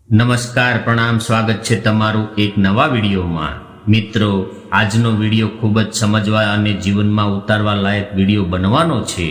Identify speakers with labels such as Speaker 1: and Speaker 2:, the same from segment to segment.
Speaker 1: નમસ્કાર, પ્રણામ, સ્વાગત છે તમારું એક નવા વિડીયોમાં। મિત્રો, આજનો વિડીયો ખૂબ જ સમજવા અને જીવનમાં ઉતારવા લાયક વિડીયો બનવાનો છે,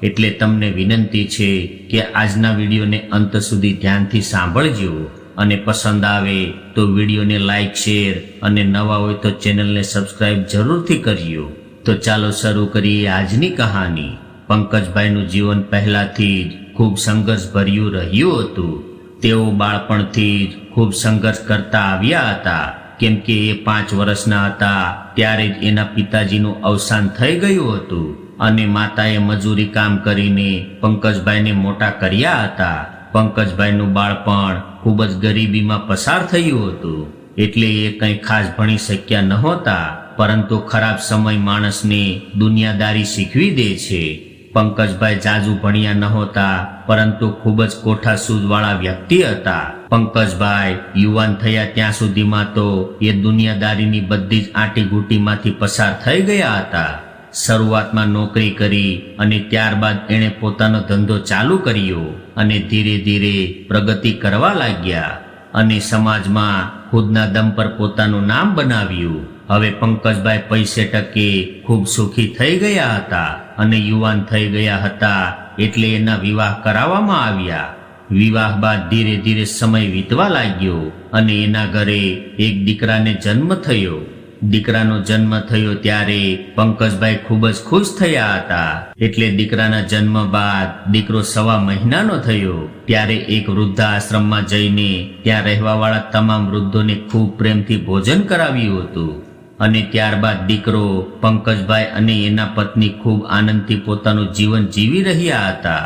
Speaker 1: એટલે તમને વિનંતી છે કે આજના વિડીયોને અંત સુધી ધ્યાનથી સાંભળજો અને પસંદ આવે તો વિડીયોને લાઈક, શેર અને નવા હોય તો ચેનલને સબસ્ક્રાઇબ જરૂરથી કરજો। તો ચાલો શરૂ કરીએ આજની કહાની। પંકજભાઈનું જીવન પહેલાથી જ ખૂબ સંઘર્ષભર્યું રહ્યું હતું। તેઓ બાળપણથી જ ખૂબ સંઘર્ષ કરતા આવ્યા હતા, કેમ કે એ 5 વર્ષના હતા ત્યારે જ એના પિતાજીનું અવસાન થઈ ગયું હતું અને માતાએ મજૂરી કામ કરીને પંકજભાઈને મોટા કર્યા હતા। પંકજભાઈનું બાળપણ ખૂબ જ ગરીબીમાં પસાર થયું હતું, એટલે એ કંઈ ખાસ ભણી શક્યા નહોતા, પરંતુ ખરાબ સમય માણસને દુનિયાદારી શીખવી દે છે। પંકજભાઈ જાજુ ભણ્યા નહોતા, પરંતુ ખૂબ જ કોઠા સૂઝવાળા વ્યક્તિ હતા। પંકજભાઈ યુવાન થયા ત્યાં સુધીમાં તો એ દુનિયાદારીની બધી જ આંટીઘૂંટીમાંથી પસાર થઈ ગયા હતા। શરૂઆતમાં નોકરી કરી અને ત્યારબાદ એણે પોતાનો ધંધો ચાલુ કર્યો અને ધીરે ધીરે પ્રગતિ કરવા લાગ્યા અને સમાજમાં ખુદના દમ પર પોતાનું નામ બનાવ્યું। હવે પંકજભાઈ પૈસે ટકે ખૂબ સુખી થઈ ગયા હતા અને યુવાન થઈ ગયા હતા, એટલે એના વિવાહ કરાવવામાં આવ્યા। વિવાહ બાદ ધીરે ધીરે સમય વીતવા લાગ્યો અને એના ઘરે એક દીકરાને જન્મ થયો। દીકરાનો જન્મ થયો ત્યારે પંકજભાઈ ખૂબ જ ખુશ થયા હતા, એટલે દીકરાના જન્મ બાદ દીકરો 1.5 મહિનાનો થયો ત્યારે એક વૃદ્ધાશ્રમમાં જઈને ત્યાં રહેવાવાળા તમામ વૃદ્ધોને ખૂબ પ્રેમથી ભોજન કરાવ્યું હતું અને ત્યારબાદ દીકરો પંકજભાઈ અને એના પત્ની ખૂબ આનંદથી પોતાનું જીવન જીવી રહ્યા હતા।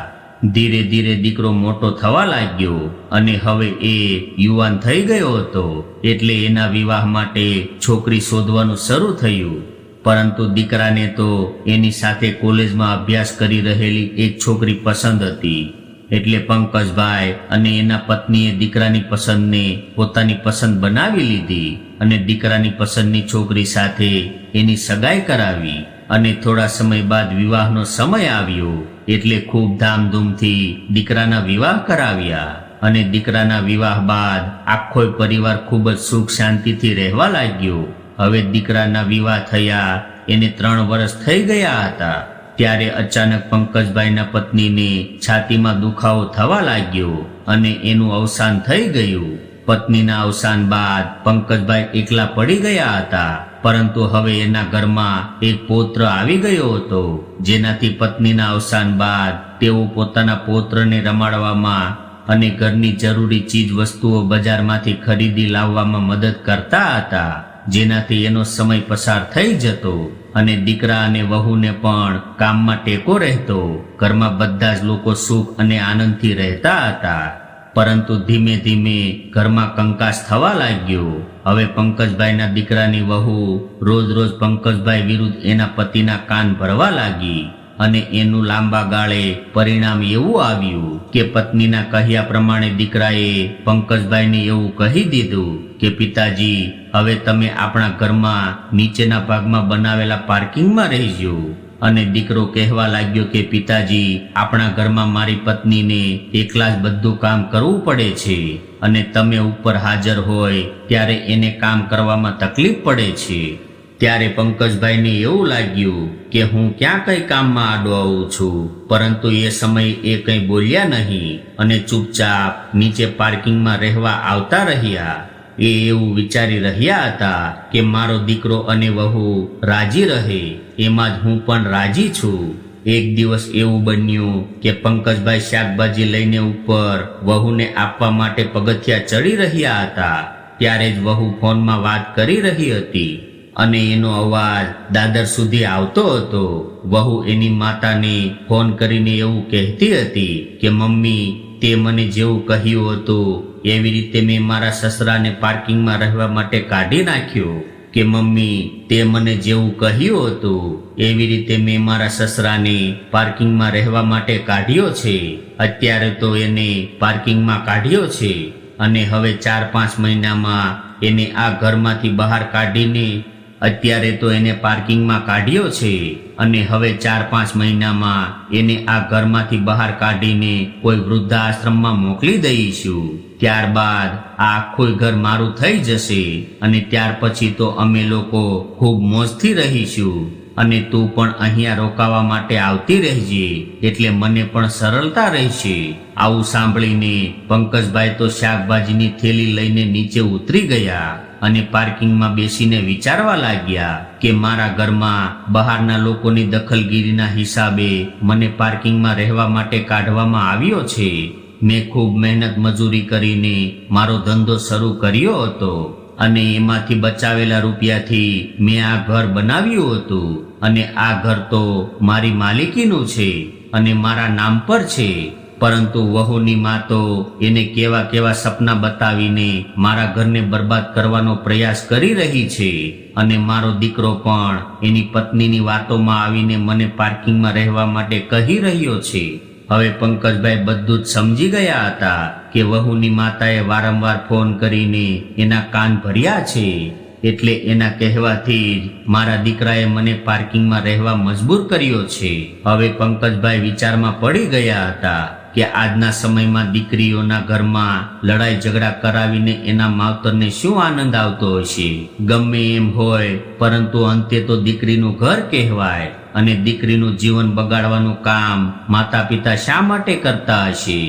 Speaker 1: ધીરે ધીરે દીકરો મોટો થવા લાગ્યો અને હવે એ યુવાન થઈ ગયો હતો, એટલે એના વિવાહ માટે છોકરી શોધવાનું શરૂ થયું। પરંતુ દીકરાને તો એની સાથે કોલેજમાં અભ્યાસ કરી રહેલી એક છોકરી પસંદ હતી, એટલે પંકજભાઈ અને એના પત્નીએ દીકરાની પસંદને પોતાની પસંદ બનાવી લીધી અને દીકરાની પસંદની છોકરી સાથે એની સગાઈ કરાવી અને થોડા સમય બાદ વિવાહનો સમય આવ્યો, એટલે ખૂબ ધામધૂમથી દીકરાના વિવાહ કરાવ્યા અને દીકરાના વિવાહ બાદ આખો પરિવાર ખૂબ જ સુખ શાંતિથી રહેવા લાગ્યો। હવે દીકરાના વિવાહ થયા એને 3 વર્ષ થઈ ગયા હતા ત્યારે અચાનક પંકજભાઈના પત્નીને છાતીમાં દુખાવો થવા લાગ્યો અને એનું અવસાન થઈ ગયું। પત્નીના અવસાન બાદ પંકજભાઈ એકલા પડી ગયા હતા, પરંતુ હવે એના ઘરમાં એક પૌત્ર આવી ગયો હતો, જેનાથી પત્નીના અવસાન બાદ તેઓ પોતાના પૌત્રને રમાડવામાં અને ઘરની જરૂરી ચીજ વસ્તુઓ બજારમાંથી ખરીદી લાવવામાં મદદ કરતા હતા, જેનાથી એનો સમય પસાર થઈ જતો અને દીકરા અને વહુને પણ કામમાં ટેકો રહેતો। ઘરમાં બધા જ લોકો સુખ અને આનંદથી રહેતા હતા, પરંતુ ધીમે ધીમે ઘરમાં કંકાસ થવા લાગ્યો। હવે પંકજભાઈના દીકરાની વહુ રોજ રોજ પંકજભાઈ વિરુદ્ધ એના પતિના કાન ભરવા લાગી અને એનું લાંબા ગાળે પરિણામ એવું આવ્યું કે પત્નીના કહ્યા પ્રમાણે દીકરાએ પંકજભાઈને એવું કહી દીધું કે પિતાજી, હવે તમે આપણા ઘરમાં નીચેના ભાગમાં બનાવેલા પાર્કિંગમાં રહેજો। અને દીકરો કહેવા લાગ્યો કે પિતાજી, આપણા ઘરમાં મારી પત્નીને એકલા જ બધું કામ કરવું પડે છે અને તમે ઉપર હાજર હોય ત્યારે એને કામ કરવામાં તકલીફ પડે છે। ત્યારે પંકજભાઈને એવું લાગ્યું કે હું ક્યાં કઈ કામમાં આડો આવું છું, પરંતુ એ સમયે એ કંઈ બોલ્યા નહીં અને ચૂપચાપ નીચે પાર્કિંગમાં રહેવા આવતા રહ્યા। એ એવું વિચારી રહ્યા હતા કે મારો દીકરો અને વહુ રાજી રહે, એમાં જ હું પણ રાજી છું। એક દિવસ એવું બન્યું કે પંકજભાઈ શાકભાજી લઈને ઉપર વહુને આપવા માટે પગથિયા ચડી રહ્યા હતા, ત્યારે જ વહુ ફોનમાં વાત કરી રહી હતી અને એનો અવાજ દાદર સુધી આવતો હતો। વહુ એની માતાને ફોન કરીને એવું કહેતી હતી કે મમ્મી, તે મને જેવું કહ્યું હતું એવી રીતે મેં મારા સસરાને પાર્કિંગમાં રહેવા માટે કાઢી નાખ્યો। કે મમ્મી, તે મને જેવું કહ્યું હતું એવી રીતે મેં મારા સસરાને પાર્કિંગમાં રહેવા માટે કાઢ્યો છે। અત્યારે તો એને પાર્કિંગમાં કાઢ્યો છે અને હવે 4-5 મહિનામાં એને આ ઘરમાંથી બહાર કાઢીને અત્યારે તો એને પાર્કિંગમાં કાઢ્યો છે અને હવે 4-5 મહિનામાં એને આ ઘરમાંથી બહાર કાઢીને કોઈ વૃદ્ધાશ્રમમાં મોકલી દઈશું. ત્યારબાદ આ આખું ઘર મારું થઈ જશે અને ત્યાર પછી તો અમે લોકો ખૂબ મોજથી રહીશું અને તું પણ અહીંયા રોકાવા માટે આવતી રહેજે એટલે મને પણ સરળતા રહેશે. આવું સાંભળીને પંકજભાઈ તો શાકભાજીની થેલી લઈને નીચે ઉતરી ગયા અને પાર્કિંગમાં બેસીને વિચારવા લાગ્યા કે મારા ઘરમાં બહારના લોકોની દખલગીરીના હિસાબે મને પાર્કિંગમાં રહેવા માટે કાઢવામાં આવ્યો છે. મેં ખૂબ મહેનત મજૂરી કરીને મારો ધંધો શરૂ કર્યો હતો અને એમાંથી બચાવેલા રૂપિયાથી મેં આ ઘર બનાવ્યું હતું અને આ ઘર તો મારી માલિકીનું છે અને મારા નામ પર છે. પરંતુ વહુની માં તો એને કેવા કેવા સપના બતાવીને મારા ઘરને બરબાદ કરવાનો પ્રયાસ કરી રહી છે અને મારો દીકરો પણ એની પત્નીની વાતોમાં આવીને મને પાર્કિંગમાં રહેવા માટે કહી રહ્યો છે. હવે પંકજભાઈ બધું જ સમજી ગયા હતા કે વહુની માતાએ વારંવાર ફોન કરીને એના કાન ભર્યા છે એટલે એના કહેવાથી જ મારા દીકરાએ મને પાર્કિંગમાં રહેવા મજબૂર કર્યો છે. હવે પંકજભાઈ વિચારમાં પડી ગયા હતા કે આજના સમયમાં દીકરીઓના ઘરમાં લડાઈ ઝઘડા કરાવીને એના માવતરને શું આનંદ આવતો હશે. ગમે એમ હોય પરંતુ અંતે તો દીકરીનું ઘર કહેવાય અને દીકરીનું જીવન બગાડવાનું કામ માતા પિતા શા માટે કરતા હશે?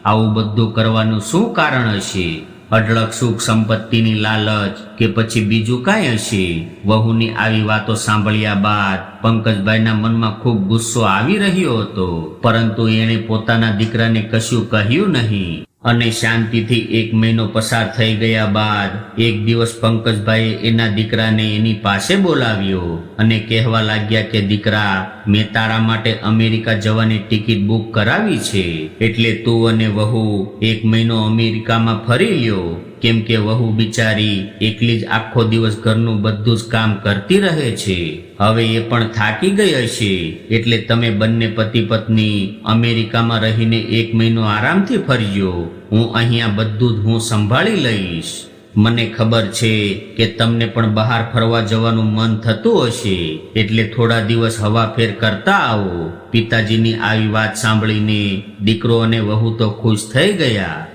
Speaker 1: આવું બધું કરવાનું શું કારણ હશે? અઢળક સુખ સંપત્તિની લાલચ કે પછી બીજું કાંઈ હશે? વહુની આવી વાતો સાંભળ્યા બાદ પંકજભાઈના મનમાં ખૂબ ગુસ્સો આવી રહ્યો હતો, પરંતુ એણે પોતાના દીકરાને કશું કહ્યું નહીં અને શાંતિથી 1 મહિનો પસાર થઈ ગયા બાદ એક દિવસ પંકજભાઈએ એના દીકરાને એની પાસે બોલાવ્યો અને કહેવા લાગ્યા કે દીકરા, મેં તારા માટે અમેરિકા જવાની ટિકિટ બુક કરાવી છે એટલે તું અને વહુ 1 મહિનો અમેરિકામાં ફરી લ્યો. કેમ કે વહુ બિચારી એકલી જ આખો દિવસ ઘરનું બધું જ કામ કરતી રહે છે. હવે એ પણ થાકી ગઈ હશે એટલે તમે બંને પતિ પત્ની અમેરિકામાં રહીને 1 મહિનો આરામથી ફરજો. હું અહીંયા બધું જ હું સંભાળી લઈશ. મને ખબર છે કે તમને પણ બહાર ફરવા જવાનું મન થતું હશે એટલે થોડા દિવસ હવાફેર કરતા આવો. પિતાજીની આવી વાત સાંભળીને દીકરો અને વહુ તો ખુશ થઈ ગયા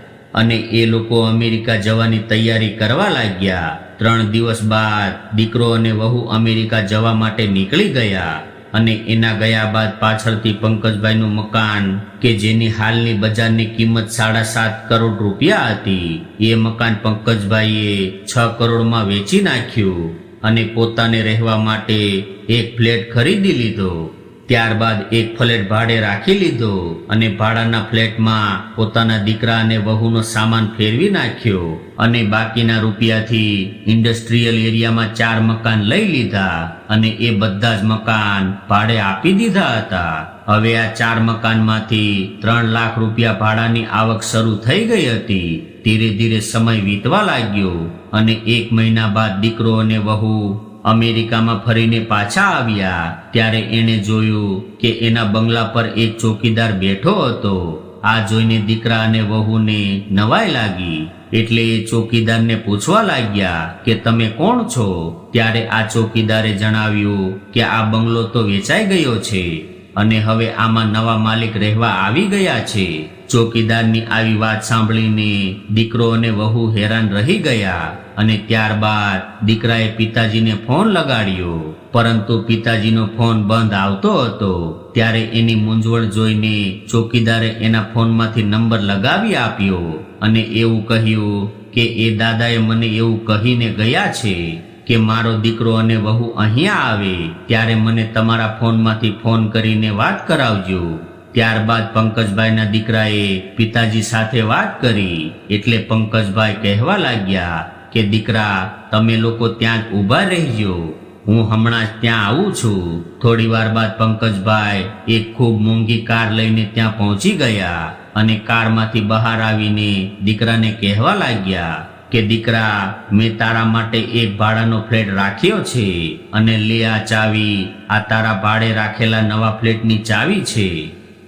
Speaker 1: અને એ લોકો અમેરિકા જવાની તૈયારી કરવા લાગ્યા. 3 દિવસ બાદ દીકરો અને વહુ અમેરિકા જવા માટે નીકળી ગયા અને એના ગયા બાદ પાછળથી પંકજભાઈનું મકાન કે જેની હાલની બજારની કિંમત 7.5 કરોડ રૂપિયા હતી, એ મકાન પંકજભાઈએ 6 કરોડમાં વેચી નાખ્યું અને પોતાને રહેવા માટે એક ફ્લેટ ખરીદી લીધો. ત્યારબાદ એક ફ્લેટ ભાડે રાખી લીધો અને ભાડાના ફ્લેટમાં પોતાના દીકરા અને વહુનો સામાન ફેરવી નાખ્યો અને બાકીના રૂપિયાથી ઇન્ડસ્ટ્રીયલ એરિયામાં 4 મકાન લઈ લીધા અને એ બધા જ મકાન ભાડે આપી દીધા હતા. હવે આ 4 મકાનમાંથી 3 લાખ રૂપિયા ભાડાની આવક શરૂ થઈ ગઈ હતી. ધીરે ધીરે સમય વીતવા લાગ્યો અને 1 મહિના બાદ દીકરો અને વહુ અમેરિકામાં ફરીને પાછા આવ્યા ત્યારે એણે જોયું કે એના બંગલા પર એક ચોકીદાર બેઠો હતો. આ જોઈને દીકરા અને વહુને નવાઈ લાગી એટલે એ ચોકીદારને પૂછવા લાગ્યા કે તમે કોણ છો? ત્યારે આ ચોકીદારે જણાવ્યું કે આ બંગલો તો વેચાઈ ગયો છે અને હવે આમાં નવા માલિક રહેવા આવી ગયા છે. ચોકીદારની આવી વાત સાંભળીને દીકરો અને વહુ હેરાન રહી ગયા અને ત્યારબાદ દીકરાએ પિતાજીને ફોન લગાડ્યો, પરંતુ પિતાજીનો ફોન બંધ આવતો હતો. ત્યારે એની મૂંઝવણ જોઈને ચોકીદારે એના ફોનમાંથી નંબર લગાવી આપ્યો અને એવું કહ્યું કે એ દાદાએ મને એવું કહીને ગયા છે કે મારો દીકરો અને વહુ અહીંયા આવે ત્યારે મને તમારા ફોનમાંથી ફોન કરીને વાત કરાવજો. ત્યારબાદ પંકજભાઈના દીકરાએ પિતાજી સાથે વાત કરી એટલે પંકજભાઈ કહેવા લાગ્યા કે દીકરા, તમે લોકો ત્યાં જ ઊભા રહેજો, હું હમણાં જ ત્યાં આવું છું. થોડી વાર બાદ પંકજભાઈ એક ખૂબ મોંઘી કાર લઈને ત્યાં પહોંચી ગયા અને કારમાંથી બહાર આવીને દીકરાને કહેવા લાગ્યા કે દીકરા, મેં તારા માટે એક ભાડાનો ફ્લેટ રાખ્યો છે અને લે આ ચાવી, આ તારા ભાડે રાખેલા નવા ફ્લેટની ચાવી છે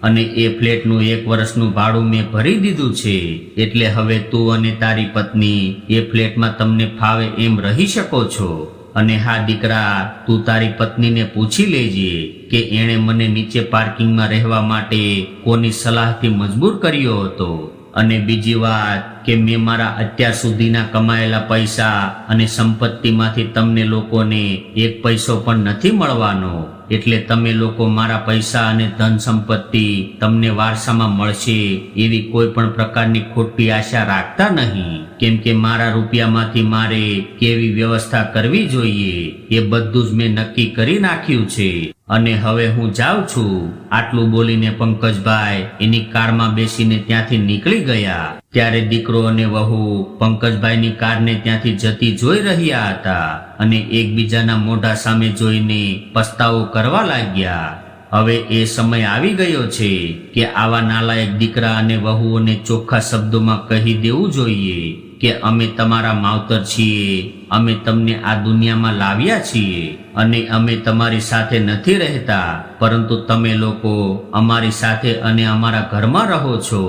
Speaker 1: અને એ ફ્લેટનું 1 વર્ષનું ભાડું મેં ભરી દીધું છે એટલે હવે તું અને તારી પત્ની એ ફ્લેટમાં તમને ફાવે એમ રહી શકો છો. અને હા દીકરા, તું તારી પત્નીને પૂછી લેજે કે એણે મને નીચે પાર્કિંગમાં રહેવા માટે કોની સલાહથી મજબૂર કર્યો હતો. અને બીજી વાત કે મેં મારા અત્યાર સુધીના કમાયેલા પૈસા અને સંપત્તિમાંથી તમને લોકોને એક પૈસો પણ નથી મળવાનો. એટલે તમે લોકો મારા પૈસા અને ધન સંપત્તિ તમને વારસામાં મળશે એવી કોઈ પણ પ્રકારની ખોટી આશા રાખતા નહીં. કેમ કે મારા રૂપિયામાંથી મારે કેવી વ્યવસ્થા કરવી જોઈએ એ બધું જ મેં નક્કી કરી નાખ્યું છે. અને હવે હું જાઉં છું. આટલું બોલીને પંકજભાઈ એની કારમાં બેસીને ત્યાંથી નીકળી ગયા. ત્યારે દીકરો અને વહુ પંકજભાઈની કારને ત્યાંથી જતી જોઈ રહ્યા હતા અને એકબીજાના મોઢા સામે જોઈને પસ્તાવો કરવા લાગ્યા. હવે એ સમય આવી ગયો છે કે આવા નાલાયક દીકરા અને વહુઓને ચોખ્ખા શબ્દોમાં કહી દેવું જોઈએ કે અમે તમારા માવતર છીએ, અમે તમને આ દુનિયામાં લાવ્યા છીએ અને અમે તમારી સાથે નથી રહેતા, પરંતુ તમે લોકો અમારી સાથે અને અમારા ઘરમાં રહો છો.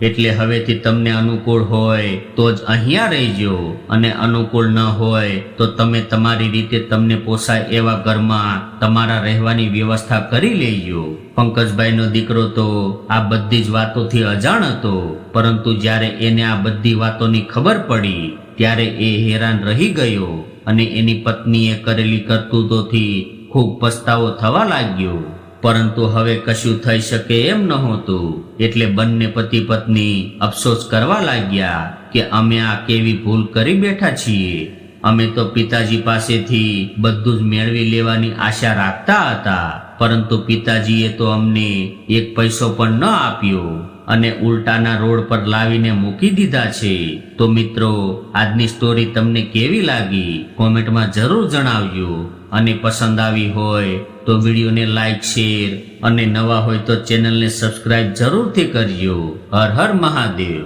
Speaker 1: એટલે હવેથી તમને અનુકૂળ હોય તો જ અહીંયા રહેજો અને અનુકૂળ ન હોય તો તમે તમારી રીતે તમને પોસાય એવા ઘરમાં તમારા રહેવાની વ્યવસ્થા કરી લેજો. પંકજભાઈનો દીકરો તો આ બધી જ વાતોથી અજાણ હતો, પરંતુ જ્યારે એને આ બધી વાતોની ખબર પડી ત્યારે એ હેરાન રહી ગયો અને એની પત્નીએ કરેલી કરતૂતોથી ખૂબ પસ્તાવો થવા લાગ્યો. પરંતુ હવે કશું થઈ શકે એમ નહોતું. એટલે બંને પતિ પત્ની અફસોસ કરવા લાગ્યા કે અમે આ કેવી ભૂલ કરી બેઠા છીએ. અમે તો પિતાજી પાસેથી બધું જ મેળવી લેવાની આશા રાખતા હતા, પરંતુ પિતાજીએ તો અમને એક પૈસો પણ ન આપ્યો અને ઉલટાના રોડ પર લાવીને મૂકી દીધા છે. તો મિત્રો, આજની સ્ટોરી તમને કેવી લાગી કોમેન્ટમાં જરૂર જણાવજો. અને પસંદ આવી હોય તો વિડીયોને લાઈક, શેર અને નવા હોય તો ચેનલને સબસ્ક્રાઇબ જરૂરથી કરજો. હર હર મહાદેવ.